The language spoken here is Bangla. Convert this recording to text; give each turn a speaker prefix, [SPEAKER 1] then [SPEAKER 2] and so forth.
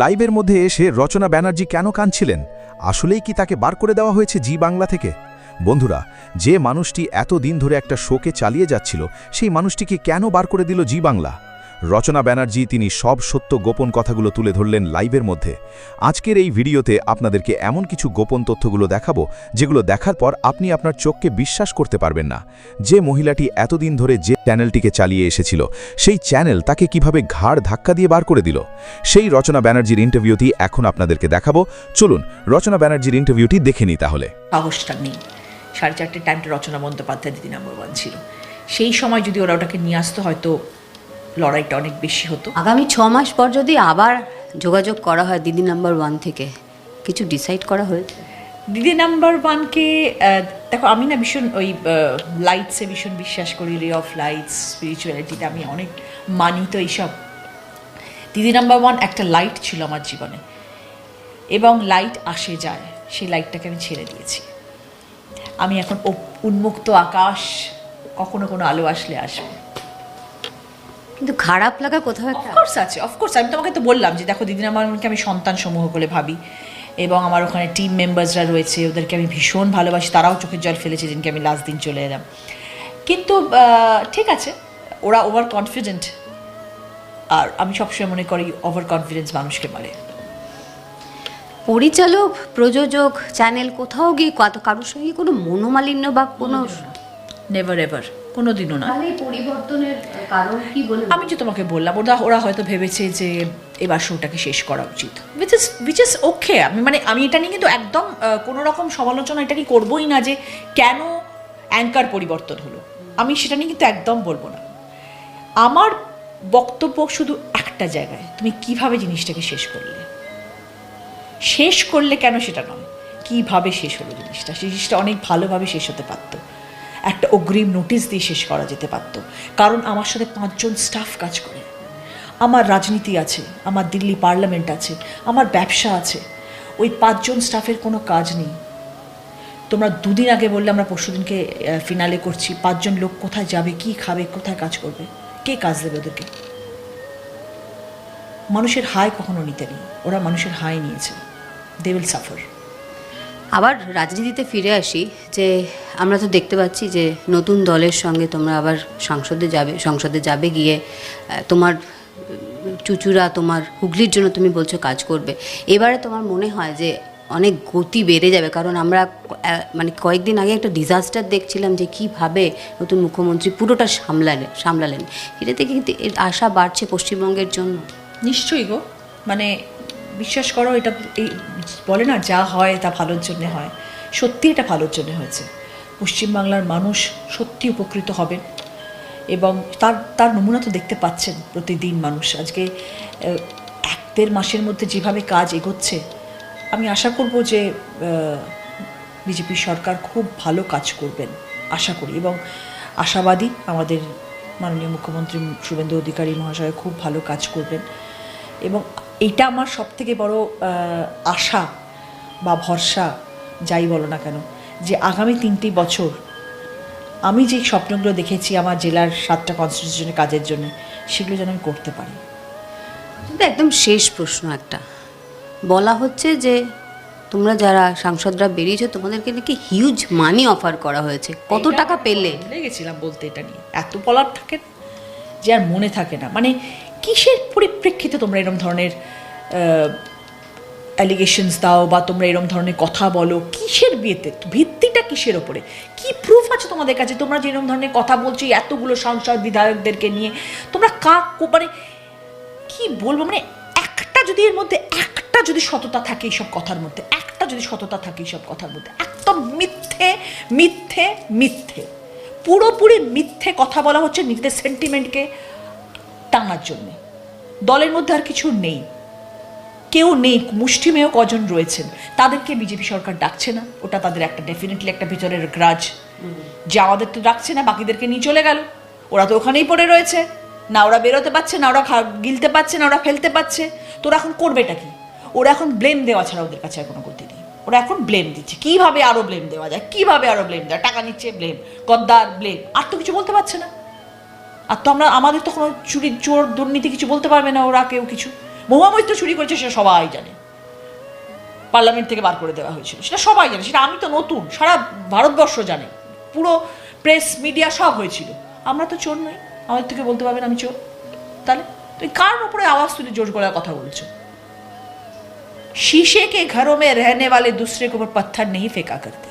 [SPEAKER 1] লাইভের মধ্যে এসে রচনা ব্যানার্জি কেন কাঁদছিলেন? আসলেই কি তাকে বার করে দেওয়া হয়েছে জি বাংলা থেকে? বন্ধুরা, যে মানুষটি এত দিন ধরে একটা শোকে চালিয়ে যাচ্ছিল, সেই মানুষটিকে কেন বার করে দিল জি বাংলা? রচনা ব্যানার্জি তিনি সব সত্য গোপন কথাগুলো তুলে ধরলেন লাইভের মধ্যে। আজকের এই ভিডিওতে আপনাদেরকে এমন কিছু গোপন তথ্যগুলো দেখাবো, যেগুলো দেখার পর আপনি আপনার চোখকে বিশ্বাস করতে পারবেন না। যে মহিলাটি এতদিন ধরে যে চ্যানেলটিকে চালিয়ে এসেছিল, সেই চ্যানেল তাকে কিভাবে ঘাড় ধাক্কা দিয়ে বার করে দিল। সেই রচনা ব্যানার্জির ইন্টারভিউটি এখন আপনাদেরকে দেখাবো। চলুন রচনা ব্যানার্জির ইন্টারভিউটি দেখে নিই তাহলে।
[SPEAKER 2] সাহসটা নেই। 4:30 টাইমটা রচনা বন্দ্যোপাধ্যায় দিদি নাম্বার 1 ছিল। সেই সময় যদি ওরা ওটাকে নিয়ে আসতো, হয়তো লড়াইটা অনেক বেশি হতো।
[SPEAKER 3] আগামী 6 মাস পর যদি আবার যোগাযোগ করা হয় দিদি নাম্বার 1 থেকে, কিছু ডিসাইড করা হয়েছে?
[SPEAKER 2] দিদি নাম্বার 1কে দেখো, আমি না ভীষণ ওই লাইটসে ভীষণ বিশ্বাস করি, রে অফ লাইটস, স্পিরিচুয়ালিটিতে আমি অনেক মানি। তো এইসব দিদি নাম্বার 1 একটা লাইট ছিল আমার জীবনে, এবং লাইট আসে যায়, সেই লাইটটাকে আমি ছেড়ে দিয়েছি। আমি এখন উন্মুক্ত আকাশ, কখনো কোনো আলো আসলে আসবে।
[SPEAKER 3] কিন্তু খারাপ লাগা কোথাও একটা
[SPEAKER 2] অফকোর্স আছে, অফকোর্স। আমি তোমাকে তো বললাম যে দেখো, দিদি নাম্বার 1কে আমি সন্তান সমূহ বলে ভাবি, এবং আমার ওখানে টিম মেম্বার্সরা রয়েছে, ওদেরকে আমি ভীষণ ভালোবাসি। তারাও চোখের জল ফেলেছে যেদিনকে আমি লাস্ট দিন চলে এলাম। কিন্তু ঠিক আছে, ওরা ওভার কনফিডেন্ট, আর আমি সবসময় মনে করি ওভার কনফিডেন্স মানুষকে মারে।
[SPEAKER 3] পরিচালক, প্রযোজক, চ্যানেল কোথাও গিয়ে কারোর সঙ্গে কোনো মনোমালিন্য বা কোনো
[SPEAKER 2] নেভার এভার, কোনো দিনও না।
[SPEAKER 3] পরিবর্তনের কারণ কি বলে?
[SPEAKER 2] আমি যে তোমাকে বললাম, ওরা হয়তো ভেবেছে যে এবার শোটাকে শেষ করা উচিত, উইচ ইজ ওকে। আমি এটা নিয়ে কিন্তু একদম কোনো রকম সমালোচনা এটা নিয়ে করবোই না যে কেন অ্যাঙ্কার পরিবর্তন হলো। আমি সেটা নিয়ে কিন্তু একদম বলবো না। আমার বক্তব্য শুধু একটা জায়গায়, তুমি কিভাবে জিনিসটাকে শেষ করলে কেন সেটা নয়, কিভাবে শেষ হলো জিনিসটা অনেক ভালোভাবে শেষ হতে পারতো। একটা অগ্রিম নোটিশ দিয়ে শেষ করা যেতে পারত। কারণ আমার সাথে 5 জন স্টাফ কাজ করে, আমার রাজনীতি আছে, আমার দিল্লি পার্লামেন্ট আছে, আমার ব্যবসা আছে। ওই 5 জন স্টাফের কোনো কাজ নেই। তোমরা 2 দিন আগে বললে আমরা পরশুদিনকে ফিনালে করছি। 5 জন লোক কোথায় যাবে, কি খাবে, কোথায় কাজ করবে, কে কাজ দেবে ওদেরকে? মানুষের হায় কখনো নিতে নেই, ওরা মানুষের হায় নিয়েছে। They will suffer.
[SPEAKER 3] আবার রাজনীতিতে ফিরে আসি, যে আমরা তো দেখতে পাচ্ছি যে নতুন দলের সঙ্গে তোমরা আবার সংসদে যাবে গিয়ে তোমার চুচুরা, তোমার হুগলির জন্য তুমি বলছো কাজ করবে। এবারে তোমার মনে হয় যে অনেক গতি বেড়ে যাবে? কারণ আমরা কয়েকদিন আগে একটা ডিজাস্টার দেখছিলাম যে কিভাবে নতুন মুখ্যমন্ত্রী পুরোটা সামলালেন। এটাতে কিন্তু আশা বাড়ছে পশ্চিমবঙ্গের জন্য।
[SPEAKER 2] নিশ্চয়ই গো, বিশ্বাস করো, এটা এই বলে না, যা হয় তা ভালোর জন্যে হয়। সত্যি এটা ভালোর জন্য হয়েছে। পশ্চিমবাংলার মানুষ সত্যি উপকৃত হবে, এবং তার নমুনা তো দেখতে পাচ্ছেন প্রতিদিন মানুষ। আজকে 1-1.5 মাসের মধ্যে যেভাবে কাজ এগোচ্ছে, আমি আশা করব যে বিজেপি সরকার খুব ভালো কাজ করবেন, আশা করি। এবং আশাবাদী আমাদের মাননীয় মুখ্যমন্ত্রী শুভেন্দু অধিকারী মহাশয় খুব ভালো কাজ করবেন। এবং এইটা আমার সবথেকে বড় আশা বা ভরসা, যাই বলো না কেন, যে আগামী 3টি বছর আমি যে স্বপ্নগুলো দেখেছি আমার জেলার 7টা কনস্টিটিউশনের কাজের জন্য, সেগুলো যেন আমি করতে পারি।
[SPEAKER 3] একদম শেষ প্রশ্ন একটা, বলা হচ্ছে যে তোমরা যারা সাংসদরা বেরিয়েছো, তোমাদেরকে নাকি হিউজ মানি অফার করা হয়েছে। কত টাকা পেলে?
[SPEAKER 2] ভুলে গেছিলাম বলতে, এটা নিয়ে এত বলার থাকে যে আর মনে থাকে না। কিসের পরিপ্রেক্ষিতে তোমরা এরকম ধরনের অ্যালিগেশনস দাও, বা তোমরা এরকম ধরনের কথা বলো? কিসের বিয়েতে, ভিত্তিটা কিসের ওপরে? কি প্রুফ আছে তোমাদের কাছে? তোমরা যে এরকম ধরনের কথা বলছো এতগুলো সাংসদ বিধায়কদেরকে নিয়ে, তোমরা কি বলবো, একটা যদি এর মধ্যে একটা যদি সততা থাকে এইসব কথার মধ্যে, একদম মিথ্যে মিথ্যে মিথ্যে, পুরোপুরি মিথ্যে কথা বলা হচ্ছে নিজেদের সেন্টিমেন্টকে টাঙার জন্যে। দলের মধ্যে আর কিছু নেই, কেউ নেই, মুষ্টিমেয় কজন রয়েছেন, তাদেরকে বিজেপি সরকার ডাকছে না। ওটা তাদের একটা ডেফিনেটলি একটা ভিতরের গ্রাজ, যে আমাদের তো ডাকছে না, বাকিদেরকে নিয়ে চলে গেল। ওরা তো ওখানেই পড়ে রয়েছে, না ওরা বেরোতে পারছে, না ওরা গিলতে পারছে, না ওরা ফেলতে পারছে। তোরা এখন করবেটা কি? ওরা এখন ব্লেম দেওয়া ছাড়া ওদের কাছে আর কোনো গতি নেই। ওরা এখন ব্লেম দিচ্ছে, কিভাবে আরো ব্লেম দেওয়া যায়, কিভাবে আরো ব্লেম দেওয়া, টাকা নিচ্ছে ব্লেম, গদ্দার ব্লেম, আর তো কিছু বলতে পারছে না। আর তো আমাদের তো কোনো চুরি, চোর, দুর্নীতি কিছু বলতে পারবে না ওরা, কেউ কিছু মহুয়া মৈত্র চুরি করেছে সেটা সবাই জানে, পার্লামেন্ট থেকে বার করে দেওয়া হয়েছিল, সেটা সবাই জানে, সেটা আমি তো নতুন, সারা ভারতবর্ষ জানে, পুরো প্রেস মিডিয়া সব হয়েছিল। আমরা তো চোর নই, আমাদের থেকে বলতে পারবেন আমি চোর? তাহলে তুই কার উপরে আওয়াজ তুলে জোর গলায় কথা বলছো? शीशे के घरों में रहने वाले दूसरे के ऊपर पत्थर नहीं फेंका करते।